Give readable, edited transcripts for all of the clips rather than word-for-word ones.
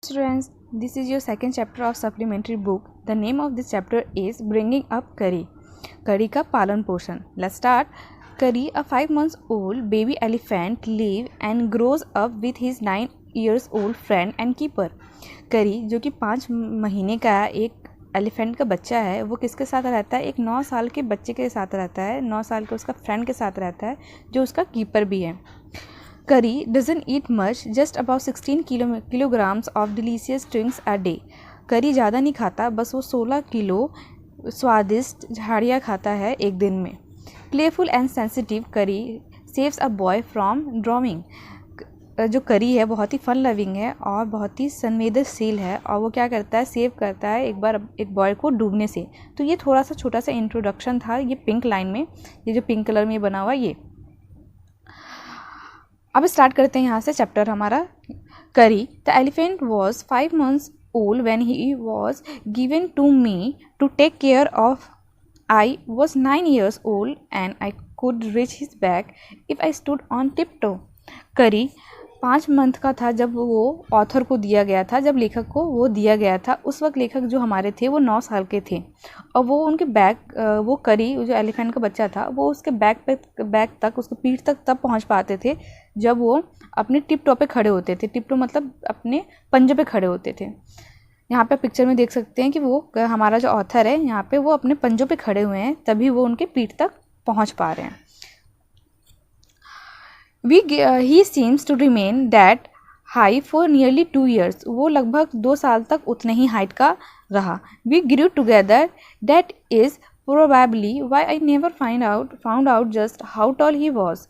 Students, this is your second chapter of supplementary book. The name of this chapter is Bringing Up Curry. Curry का पालन पोषण. Let's start. Curry, a 5 months old baby elephant, lives and grows up with his 9 years old friend and keeper. Curry, जो कि 5 महीने का एक elephant का बच्चा है, वो किसके साथ रहता है? एक 9 साल के बच्चे के साथ रहता है. 9 साल के उसका फ्रेंड के साथ रहता है, जो उसका कीपर भी है. Curry doesn't eat much, just about 16 kilograms of delicious twinks a day. Curry ज़्यादा नहीं खाता, बस वो 16 किलो स्वादिष्ट झाड़ियाँ खाता है एक दिन में. Playful and sensitive, Curry saves a boy from drowning. जो करी है बहुत ही फन लविंग है और बहुत ही संवेदनशील है, और वो क्या करता है, सेव करता है एक बार एक बॉय को डूबने से. तो ये थोड़ा सा छोटा सा इंट्रोडक्शन था ये पिंक लाइन में, ये जो पिंक कलर में बना हुआ ये. अब स्टार्ट करते हैं यहाँ से चैप्टर हमारा. Kari, the elephant was 5 months old when he was given to me to take care of. I was 9 years old and I could reach his back if I stood on tiptoe. Kari 5 month का था जब वो author को दिया गया था, जब लेखक को वो दिया गया था. उस वक्त लेखक जो हमारे थे वो 9 साल के थे, और वो उनके वो करी जो एलिफेंट का बच्चा था वो उसके बैक तक उसके पीठ तक तब पहुंच पाते थे जब वो अपने टिप टॉप पे खड़े होते थे. टिप टॉप मतलब अपने पंजे पे खड़े होते थे. यहाँ पे पिक्चर में देख सकते हैं कि वो हमारा जो ऑथर है यहाँ पे वो अपने पंजों पे खड़े हुए हैं, तभी वो उनके पीठ तक पहुँच पा रहे हैं. He seems to remain that high for nearly 2 years. वो लगभग 2 साल तक उतने ही हाइट का रहा. We grew together. That is probably why I never found out just how tall he was.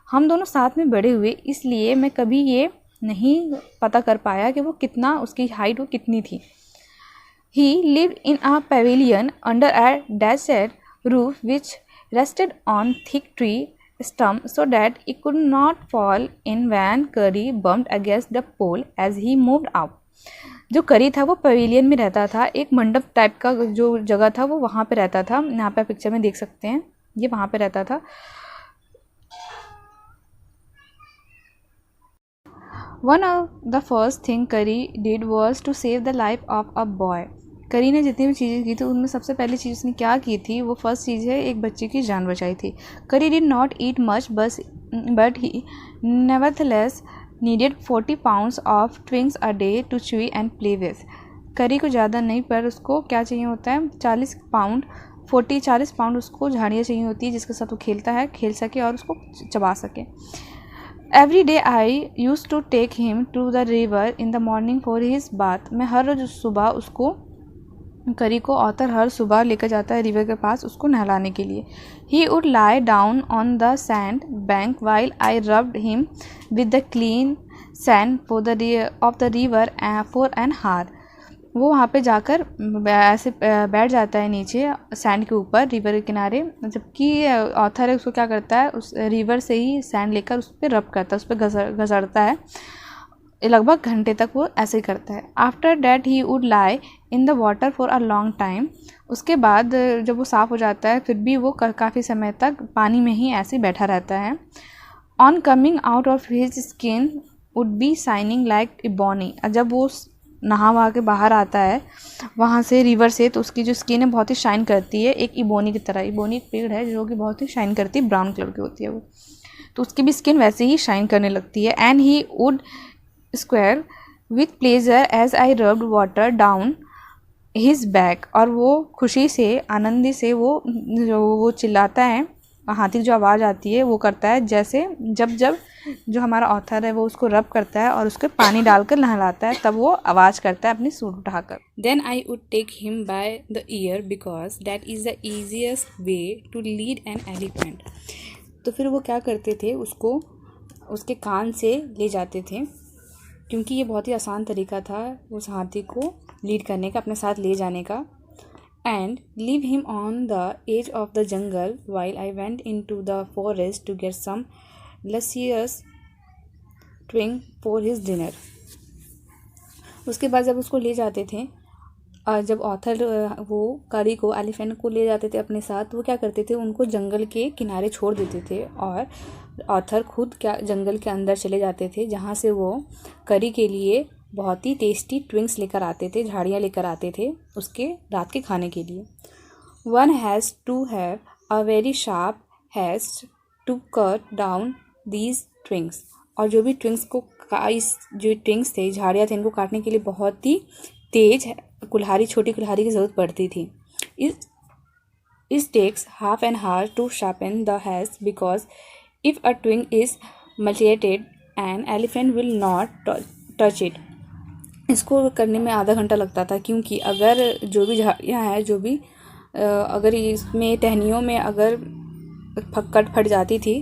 हम दोनों साथ में बड़े हुए, इसलिए मैं कभी ये नहीं पता कर पाया कि वो कितना उसकी हाइट वो कितनी थी. He lived in a pavilion under a thatched roof which rested on thick tree stump so that it could not fall in when Curry bumped against the pole as he moved out. जो करी था वो pavilion में रहता था, एक मंडप type का जो जगह था वो वहाँ पे रहता था. यहाँ पे पिक्चर में देख सकते हैं ये वहाँ पे रहता था. One of the first thing Curry did was to save the life of a boy. करी ने जितनी भी चीज़ें की थी उनमें सबसे पहली चीज़ उसने क्या की थी, वो फर्स्ट चीज़ है एक बच्चे की जान बचाई थी. Kari did not eat much but he nevertheless needed 40 pounds of twigs a day to chew and play with. Kari को ज़्यादा नहीं, पर उसको क्या चाहिए होता है, 40 pound उसको झाड़ियाँ चाहिए होती है जिसके साथ वो खेल सके और उसको चबा सके. Every day I used to take him to the river in the morning for his bath. मैं हर रोज़ सुबह उसको करी को ऑथर हर सुबह लेकर जाता है रिवर के पास उसको नहलाने के लिए. He would lie down on the sand bank while I rubbed him with the clean sand of the river for an hour. वो वहाँ पे जाकर ऐसे बैठ जाता है नीचे सैंड के ऊपर रिवर के किनारे, जबकि ऑथर है उसको क्या करता है, उस रिवर से ही सैंड लेकर उस पर रब करता है, उस पर घसड़ता है. लगभग घंटे तक वो ऐसे ही करता है. After that he would lie in the water for a long time. उसके बाद जब वो साफ़ हो जाता है फिर भी वो काफ़ी समय तक पानी में ही ऐसे बैठा रहता है. On coming out of his skin would be shining like ebony. जब वो नहा वहा के बाहर आता है वहाँ से रिवर से, तो उसकी जो स्किन है बहुत ही शाइन करती है, एक इबोनी की तरह. इबोनी एक पेड़ है जो कि बहुत ही शाइन करती है, ब्राउन कलर की होती है वो, तो उसकी भी स्किन वैसे ही शाइन करने लगती है. And he would square with pleasure as I rubbed water down his back. और वो खुशी से आनंदी से वो चिल्लाता है, हाथी की जो आवाज़ आती है वो करता है, जैसे जब जो हमारा ऑथर है वो उसको रब करता है और उसको पानी डालकर नहलाता है तब वो आवाज़ करता है अपनी सूंड उठाकर. Then I would take him by the ear because that is the easiest way to lead an elephant. तो फिर वो क्या करते थे, उसको उसके कान से ले जाते थे, क्योंकि ये बहुत ही आसान तरीका था उस हाथी को लीड करने का, अपने साथ ले जाने का. And leave him on the edge of the jungle while I went into the forest to get some luscious twig for his dinner. उसके बाद जब उसको ले जाते थे, जब ऑथर वो करी को एलिफेंट को ले जाते थे अपने साथ, तो वो क्या करते थे, उनको जंगल के किनारे छोड़ देते थे और ऑथर खुद क्या जंगल के अंदर चले जाते थे, जहाँ से वो करी के लिए बहुत ही टेस्टी ट्विंक्स लेकर आते थे, झाड़ियाँ लेकर आते थे उसके रात के खाने के लिए। One has to have a very sharp has to cut down these twigs. और जो भी ट्विंक्स को इस जो ट्विंक्स थे, झाड़ियाँ थे, इनको काटने के लिए बहुत ही तेज कुल्हाड़ी, छोटी कुल्हाड़ी की ज़रूरत पड़ती थी। It takes half an hour to sharpen the haze because if a twig is mutilated, an elephant will not touch it. इसको करने में आधा घंटा लगता था, क्योंकि अगर जो भी झाड़ियाँ हैं, जो भी अगर इसमें टहनियों में अगर फट जाती थी,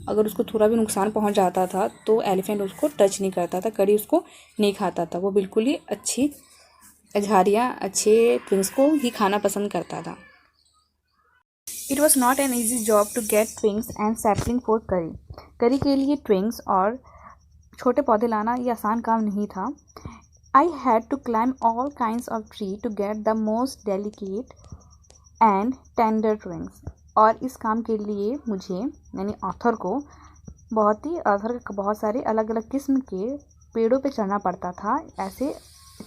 अगर उसको थोड़ा भी नुकसान पहुंच जाता था तो एलिफेंट उसको टच नहीं करता था, कड़ी उसको नहीं खाता था। वो बिल्कुल ही अच्छी झाड़ियाँ, अच्छे ट्विंग्स को ही खाना पसंद करता था। It was not an easy job to get twigs and sapling for curry. करी के लिए ट्विंग्स और छोटे पौधे लाना ये आसान काम नहीं था। I had to climb all kinds of tree to get the most delicate and tender twigs. और इस काम के लिए मुझे यानी ऑथर को बहुत सारे अलग अलग किस्म के पेड़ों पे चढ़ना पड़ता था ऐसे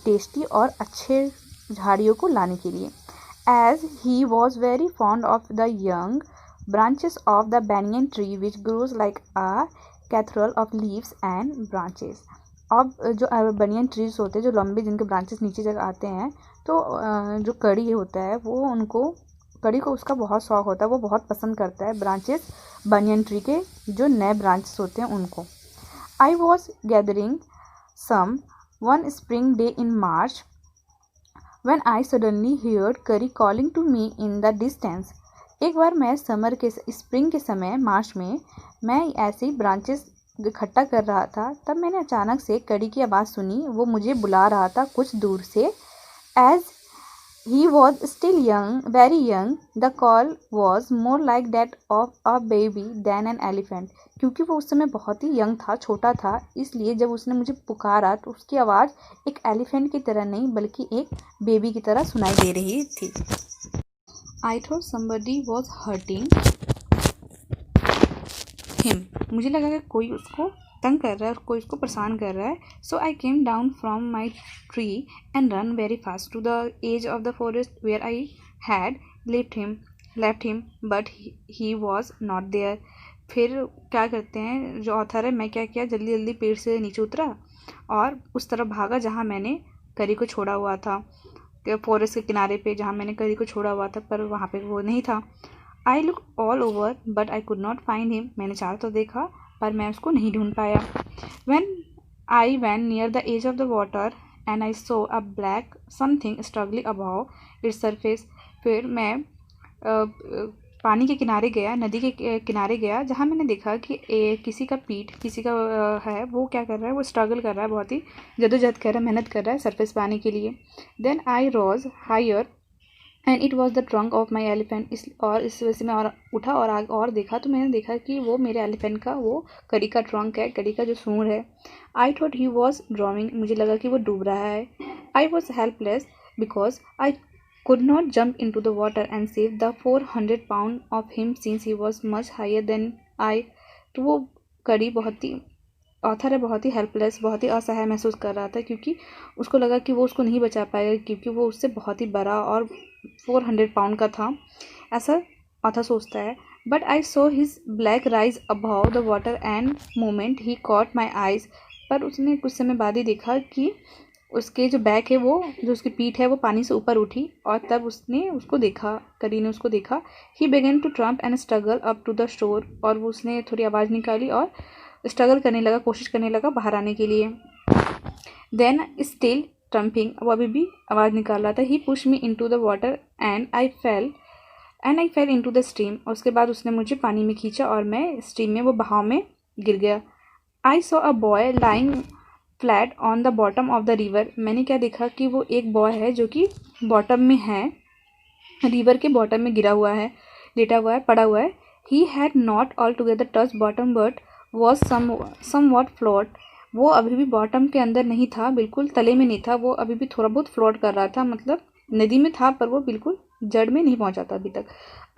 टेस्टी और अच्छे झाड़ियों को लाने के लिए। As he was very fond of the young branches of the banyan tree which grows like a cathedral of leaves and branches. अब जो बनियन ट्रीज होते हैं, जो लंबे जिनके ब्रांचेस नीचे तक आते हैं, तो जो कड़ी होता है वो उनको कड़ी को उसका बहुत शौक होता है, वो बहुत पसंद करता है ब्रांचेस बनियन ट्री के जो नए ब्रांचेस होते हैं उनको। I was gathering some one spring day in March when I suddenly heard curry calling to me in the distance. एक बार मैं स्प्रिंग के समय मार्च में मैं ऐसे ही ब्रांचेस इकट्ठा कर रहा था, तब मैंने अचानक से कड़ी की आवाज़ सुनी, वो मुझे बुला रहा था कुछ दूर से। As he was still young, very young, the call was more like that of a baby than an elephant. क्योंकि वो उस समय बहुत ही यंग था, छोटा था, इसलिए जब उसने मुझे पुकारा तो उसकी आवाज़ एक एलिफेंट की तरह नहीं बल्कि एक बेबी की तरह सुनाई दे रही थी। I thought somebody was hurting him. मुझे लगा कि कोई उसको तंग कर रहा है और कोई उसको परेशान कर रहा है। So I came down from my tree and ran very fast to the edge of the forest where I had left him, but he was not there. फिर क्या करते हैं जो ऑथर है, मैं क्या किया, जल्दी जल्दी पेड़ से नीचे उतरा और उस तरफ भागा जहाँ मैंने करी को छोड़ा हुआ था, फॉरेस्ट के किनारे पे जहाँ मैंने करी को छोड़ा हुआ था, पर वहाँ पे वो नहीं था। I looked all over but I could not find him. मैंने चारों तो देखा पर मैं उसको नहीं ढूंढ पाया। When I went near the edge of the water and I saw a black something struggling above its surface. फिर मैं पानी के किनारे गया, नदी के किनारे गया, जहाँ मैंने देखा कि किसी का है, वो क्या कर रहा है, वो स्ट्रगल कर रहा है, बहुत ही जदोजहद कर रहा है, मेहनत कर रहा है सरफेस पाने के लिए। Then I rose higher and it was the trunk of my elephant. इस वजह से मैं और उठा और आगे और देखा तो मैंने देखा कि वो मेरे एलिफेंट का वो कड़ी का ट्रंक है, कड़ी का जो सूंड है। I thought he was drowning, मुझे लगा कि वो डूब रहा है। I was helpless because I could not jump into the water and save the 400 pound of him since he was much higher than I. तो वो कड़ी बहुत ही ऑथर है, बहुत ही हेल्पलेस, बहुत ही असहाय महसूस कर रहा था, क्योंकि उसको लगा कि वो उसको नहीं बचा पाएगा क्योंकि वो उससे बहुत ही बड़ा और 400 पाउंड का था, ऐसा ऑथर सोचता है। But I so his black rise about the water end moment he caught my eyes. पर उसने कुछ समय बाद ही देखा कि उसके जो बैक है, वो जो उसकी पीठ है, वो पानी से ऊपर उठी और तब उसने उसको देखा, करी ने उसको देखा। He began to trump and struggle up to the shore. और वो उसने थोड़ी आवाज़ निकाली और स्ट्रगल करने लगा, कोशिश करने लगा बाहर आने के लिए। देन स्टिल ट्रम्पिंग, वो अभी भी आवाज़ निकाल रहा था। He push me into the water and I fell into the stream. और उसके बाद उसने मुझे पानी में खींचा और मैं स्ट्रीम में, वो बहाव में गिर गया। I saw a boy lying flat on the bottom of the river. मैंने क्या देखा कि वो एक बॉय है जो कि बॉटम में है, रिवर के बॉटम में गिरा हुआ है, लेटा हुआ है, पड़ा हुआ है। He had not altogether touch bottom but was somewhat float. वो अभी भी बॉटम के अंदर नहीं था, बिल्कुल तले में नहीं था, वो अभी भी थोड़ा बहुत फ्लोट कर रहा था, मतलब नदी में था पर वो बिल्कुल जड़ में नहीं पहुंचा था अभी तक।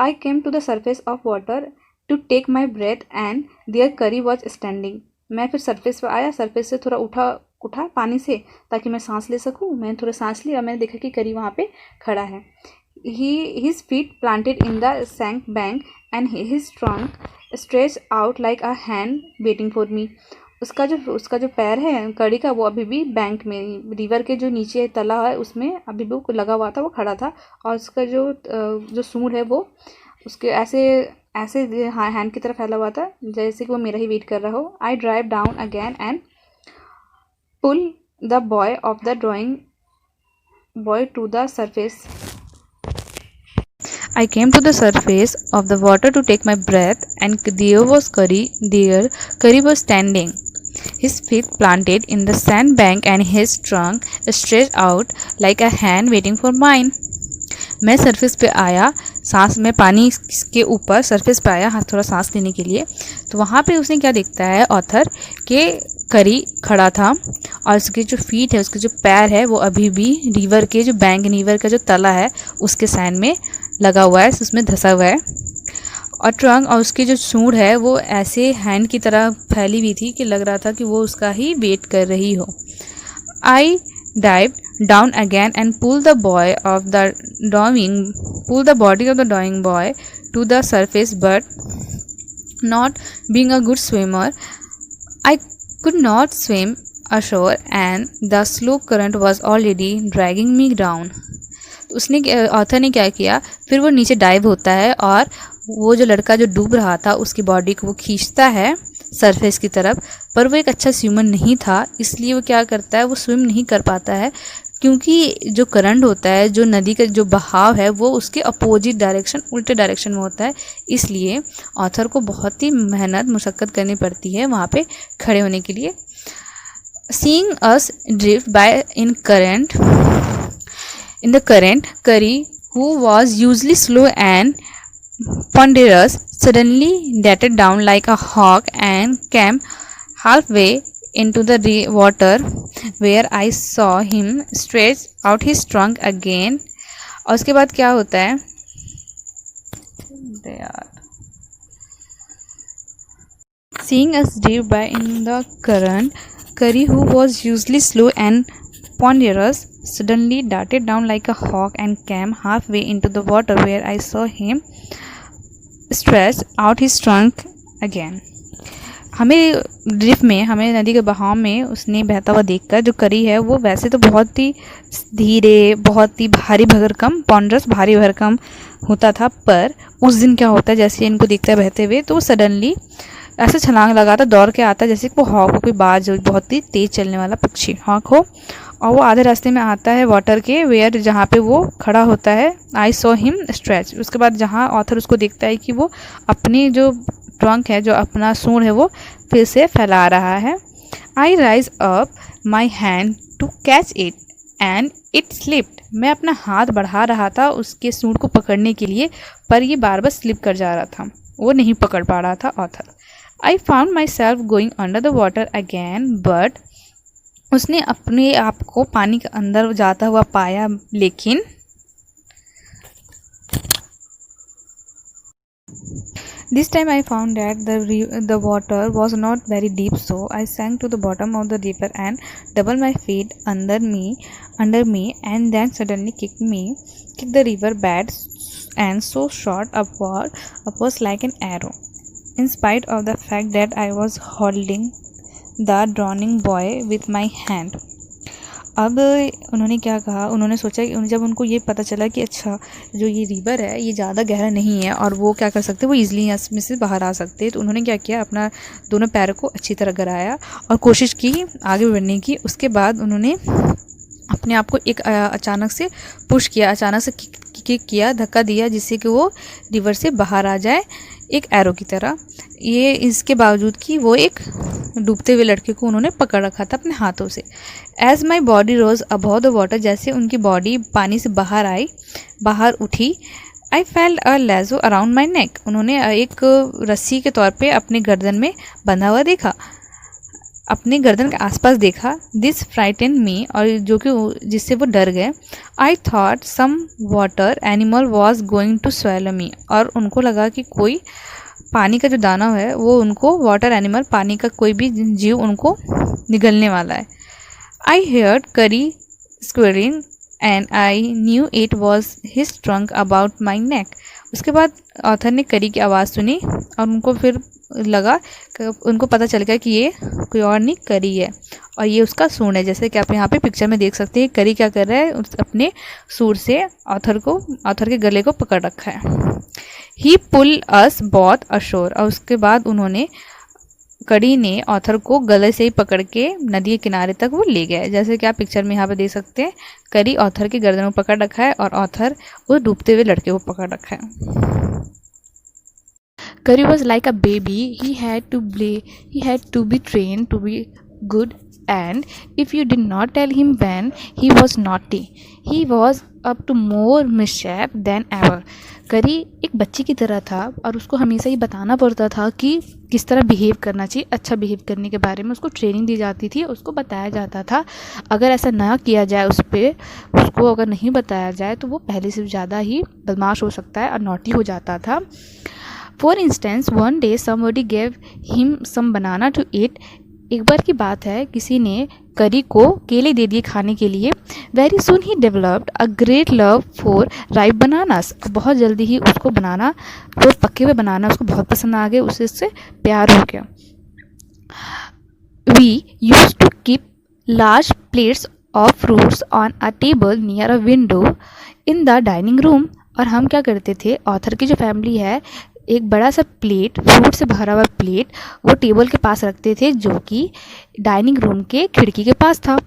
I came to the surface of water to take my breath and there Kari was standing. मैं फिर सरफेस पर आया, सरफेस से थोड़ा उठा उठा पानी से ताकि मैं सांस ले सकूं। मैंने थोड़ा सांस लिया और मैंने देखा कि करी वहाँ पे खड़ा है। His feet planted in the sand bank and his trunk stretched out like a hand waiting for me. उसका जो पैर है कड़ी का वो अभी भी बैंक में रिवर के जो नीचे तला है उसमें अभी भी वो लगा हुआ था, वो खड़ा था। और उसका जो सूंड है वो उसके ऐसे हैंड की तरफ फैला हुआ था जैसे कि वो मेरा ही वेट कर रहा हो। I drive down again and pull the boy of the drowning boy to the surface. I came to the surface of the water to take my breath, and there was Curry. There, Curry was standing, his feet planted in the sandbank and his trunk stretched out like a hand waiting for mine. मैं surface पे आया, सांस में पानी के ऊपर surface पे आया हाँ थोड़ा सांस लेने के लिए। तो वहाँ पे उसने क्या देखता है ऑथर के करी खड़ा था और उसके जो फीट है, उसके जो पैर है वो अभी भी रिवर के जो बैंक रिवर का जो तला है उसके सैंड में लगा हुआ है, उसमें धंसा हुआ है। और ट्रंक और उसकी जो सूंड है वो ऐसे हैंड की तरह फैली हुई थी कि लग रहा था कि वो उसका ही वेट कर रही हो। आई dived down again and pulled the body of the dying boy to the surface, but not being a good swimmer, I could not swim ashore and the slow current was already dragging me down. उसने author ने क्या किया, फिर वो नीचे dive होता है और वो जो लड़का जो डूब रहा था उसकी बॉडी को वो खींचता है सरफेस की तरफ, पर वो एक अच्छा स्विमर नहीं था, इसलिए वो क्या करता है वो स्विम नहीं कर पाता है क्योंकि जो करंट होता है, जो नदी का जो बहाव है वो उसके अपोजिट डायरेक्शन उल्टे डायरेक्शन में होता है। इसलिए ऑथर को बहुत ही मेहनत मुशक्क़त करनी पड़ती है वहाँ पे खड़े होने के लिए। Seeing us drift by in the current, Curry, who was usually slow and ponderous, suddenly darted down like a hawk and came halfway into the water, where I saw him stretch out his trunk again. और उसके बाद क्या होता है Seeing us drift by in the current, Curry, who was usually slow and ponderous, suddenly darted down like a hawk and came halfway into the water, where I saw him stretch out his trunk again. हमें drift में, हमें नदी के बहाव में उसने बहता हुआ देखकर जो करी है वो वैसे तो बहुत ही धीरे, बहुत ही भारी भरकम, पॉन्डरस भारी भरकम होता था, पर उस दिन क्या होता है जैसे इनको देखता है बहते हुए तो वो सडनली ऐसे छलांग लगाता, दौड़ के आता जैसे कि वो हॉक हो, कोई बाज हो, बहुत ही तेज़ चलने वाला पक्षी हॉक हो, और वो आधे रास्ते में आता है वाटर के वेयर जहाँ पे वो खड़ा होता है। I saw him stretch. उसके बाद जहाँ ऑथर उसको देखता है कि वो अपनी जो ट्रंक है, जो अपना सूंड है वो फिर से फैला रहा है। I rise up my hand to catch it and it slipped. मैं अपना हाथ बढ़ा रहा था उसके सूंड को पकड़ने के लिए, पर ये बार बार स्लिप कर जा रहा था, वो नहीं पकड़ पा रहा था author. I found my self going under the water again, but उसने अपने आप को पानी के अंदर जाता हुआ पाया, लेकिन this time I found that the water was not very deep, so I sank to the bottom of the river and doubled my feet under me, and then suddenly kicked the river bed and so shot upwards like an arrow, in spite of the fact that I was holding the drowning boy with my hand. अब उन्होंने क्या कहा, उन्होंने सोचा कि जब उनको ये पता चला कि अच्छा जो ये रिवर है ये ज़्यादा गहरा नहीं है और वो क्या कर सकते, वो ईज़िली इसमें से बाहर आ सकते, तो उन्होंने क्या किया, अपना दोनों पैरों को अच्छी तरह गिराया और कोशिश की आगे बढ़ने की। उसके बाद उन्होंने अपने आप को एक अचानक से पुश किया, अचानक से किक किया, धक्का दिया, जिससे कि वो रिवर से बाहर आ जाए एक एरो की तरह। ये इसके बावजूद कि वो एक डूबते हुए लड़के को उन्होंने पकड़ रखा था अपने हाथों से। As my body rose above the water, जैसे उनकी बॉडी पानी से बाहर उठी, I felt a लेजो around my नेक। उन्होंने एक रस्सी के तौर पे अपने गर्दन में बंधा हुआ देखा, अपने गर्दन के आसपास देखा। दिस फ्राइटन मी, और जो कि जिससे वो डर गए। I thought some water animal was going to swallow me, और उनको लगा कि कोई पानी का जो दाना है वो उनको, वाटर एनिमल पानी का कोई भी जीव उनको निगलने वाला है। I heard curry squirring and I knew it was his trunk about my neck. उसके बाद ऑथर ने करी की आवाज़ सुनी और उनको फिर लगा उनको पता चल गया कि ये कोई और नहीं करी है और ये उसका सूंड है। जैसे कि आप यहाँ पे पिक्चर में देख सकते हैं करी क्या कर रहा है, अपने सूंड से ऑथर के गले को पकड़ रखा है। ही पुल अस बॉथ अशोर, और उसके बाद उन्होंने कड़ी ने ऑथर को गले से ही पकड़ के नदी के किनारे तक वो ले गया। जैसे कि आप पिक्चर में यहाँ पे देख सकते हैं कड़ी ऑथर के गर्दन में पकड़ रखा है और ऑथर वो डूबते हुए लड़के को पकड़ रखा है। करी was like a baby, he had to be trained to be good, and if you did not tell him when he was naughty, he was up to more mischief than ever. करी एक बच्ची की तरह था और उसको हमेशा ये बताना पड़ता था कि किस तरह बिहेव करना चाहिए। अच्छा बिहेव करने के बारे में उसको ट्रेनिंग दी जाती थी, उसको बताया जाता था। अगर ऐसा ना किया जाए उसको अगर नहीं बताया जाए तो वो पहले से ज़्यादा ही बदमाश हो सकता है और नॉटी हो जाता था। For instance, one day somebody gave him some banana to eat. एक बार की बात है किसी ने करी को केले दे दिए खाने के लिए। Very soon he developed a great love for ripe bananas. बहुत जल्दी ही उसको बनाना, वो पके हुए बनाना उसको बहुत पसंद आ गए, उससे प्यार हो गया। We used to keep large plates of fruits on a table near a window in the dining room. और हम क्या करते थे, ऑथर की जो फैमिली है एक बड़ा सा प्लेट, फ्रूट से भरा हुआ प्लेट वो टेबल के पास रखते थे जो कि डाइनिंग रूम के खिड़की के पास था।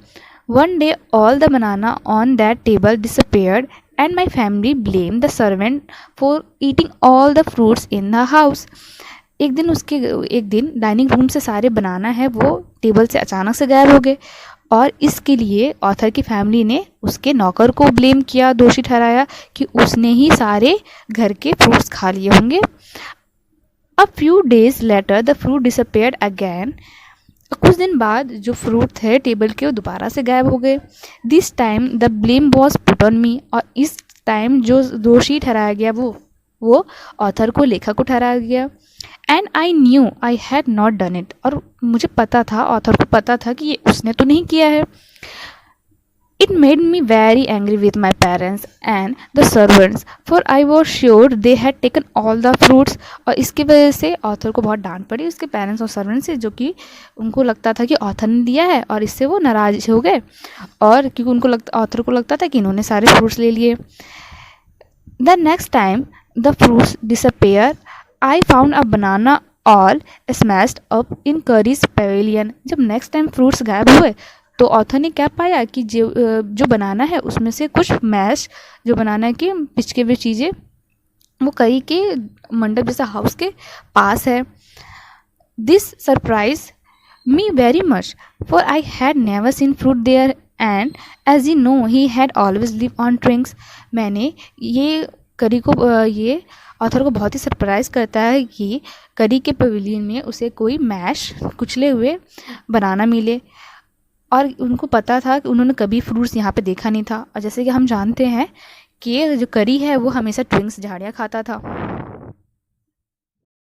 One day all the banana on that table disappeared and my family blame the servant for eating all the fruits in the house. एक दिन डाइनिंग रूम से सारे बनाना है वो टेबल से अचानक से गायब हो गए और इसके लिए ऑथर की फैमिली ने उसके नौकर को ब्लेम किया, दोषी ठहराया कि उसने ही सारे घर के फ्रूट्स खा लिए होंगे। A few days later the fruit disappeared again. कुछ दिन बाद जो फ्रूट थे टेबल के वो दोबारा से गायब हो गए। This time the blame was put on me. और इस टाइम जो दोषी ठहराया गया वो ऑथर को, लेखक को ठहराया गया। And I knew I had not done it, और मुझे पता था, ऑथर को पता था कि ये उसने तो नहीं किया है। It made me very angry with my parents and the servants for I was sure they had taken all the fruits. और इसकी वजह से ऑथर को बहुत डांट पड़ी उसके पेरेंट्स और सर्वेंट्स से, जो कि उनको लगता था कि ऑथर ने दिया है और इससे वो नाराज हो गए, और क्योंकि ऑथर को लगता था कि इन्होंने सारे फ्रूट्स ले लिए। The next time the fruits disappear I found a banana all smashed up in curries Pavilion. जब नेक्स्ट टाइम फ्रूट्स गायब हुए तो ऑथर ने क्या पाया कि जो बनाना है उसमें से कुछ मैश, जो बनाना की पिचके हुए चीज़ें वो करी के मंडप जैसा हाउस के पास है। This surprise me very much for I had never seen fruit there and as you know he had always live on drinks. मैंने ये करी को ये ऑथर को बहुत ही सरप्राइज़ करता है कि करी के पवेलियन में उसे कोई मैश, कुचले हुए बनाना मिले, और उनको पता था कि उन्होंने कभी फ्रूट्स यहाँ पे देखा नहीं था। और जैसे कि हम जानते हैं कि जो करी है वो हमेशा ट्विंक्स झाड़ियाँ खाता था।